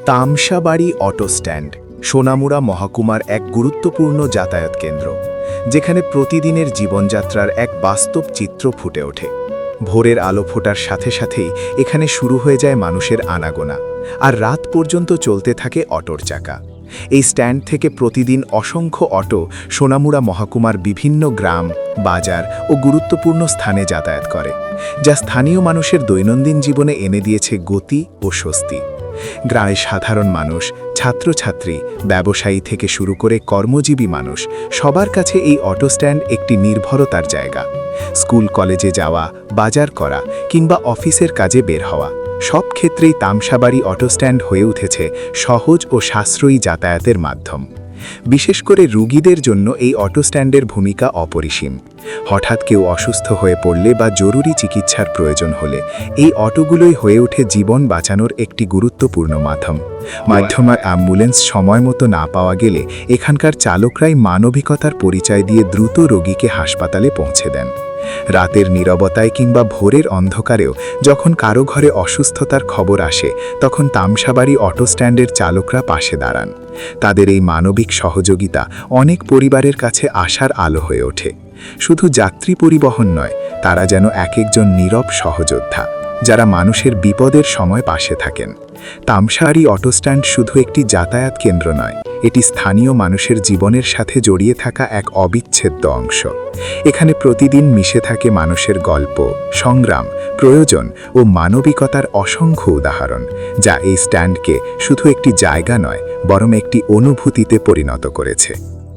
তামসাবাড়ি auto stand Sonamura মহকুমার এক গুরুত্বপূর্ণ যাতায়াত কেন্দ্র, যেখানে প্রতিদিনের জীবনযাত্রার এক বাস্তব চিত্র ফুটে ওঠে। ভোরের আলো ফোটার সাথে সাথেই এখানে শুরু হয়ে যায় মানুষের আনাগোনা, আর রাত পর্যন্ত চলতে থাকে অটোর চাকা। এই স্ট্যান্ড থেকে প্রতিদিন অসংখ্য অটো সোনামুড়া মহকুমার বিভিন্ন গ্রাম, বাজার ও গুরুত্বপূর্ণ স্থানে যাতায়াত করে, যা স্থানীয় মানুষের দৈনন্দিন জীবনে এনে দিয়েছে গতি ও স্বস্তি। গ্রামের সাধারণ মানুষ, ছাত্রছাত্রী, ব্যবসায়ী থেকে শুরু করে কর্মজীবী মানুষ, সবার কাছে এই অটো স্ট্যান্ড একটি নির্ভরতার জায়গা। স্কুল কলেজে যাওয়া, বাজার করা কিংবা অফিসের কাজে বের হওয়া, সব ক্ষেত্রেই তামসাবাড়ি অটো স্ট্যান্ড হয়ে উঠেছে সহজ ও সাশ্রয়ী যাতায়াতের মাধ্যম। বিশেষ করে রোগীদের জন্য এই অটো স্ট্যান্ডের ভূমিকা অপরিসীম। হঠাৎ কেউ অসুস্থ হয়ে পড়লে বা জরুরি চিকিৎসার প্রয়োজন হলে এই অটোগুলোই হয়ে ওঠে জীবন বাঁচানোর একটি গুরুত্বপূর্ণ মাধ্যম। অ্যাম্বুলেন্স সময় মতো না পাওয়া গেলে এখানকার চালকরাই মানবিকতার পরিচয় দিয়ে দ্রুত রোগীকে হাসপাতালে পৌঁছে দেন। রাতের নীরবতায় কিংবা ভোরের অন্ধকারেও যখন কারো ঘরে অসুস্থতার খবর আসে, তখন তামসাবাড়ি অটো স্ট্যান্ডের চালকরা পাশে দাঁড়ান। তাদের এই মানবিক সহযোগিতা অনেক পরিবারের কাছে আশার আলো হয়ে ওঠে। শুধু যাত্রী পরিবহন নয়, তারা যেন একজন নীরব সহযোদ্ধা, যারা মানুষের বিপদের সময় পাশে থাকেন। তামসাবাড়ি অটো স্ট্যান্ড শুধু একটি যাতায়াত কেন্দ্র নয়, এটি স্থানীয় মানুষের জীবনের সাথে জড়িয়ে থাকা এক অবিচ্ছেদ্য অংশ। এখানে প্রতিদিন মিশে থাকে মানুষের গল্প, সংগ্রাম, প্রয়োজন ও মানবিকতার অসংখ্য উদাহরণ, যা এই স্ট্যান্ডকে শুধু একটি জায়গা নয়, বরং একটি অনুভূতিতে পরিণত করেছে।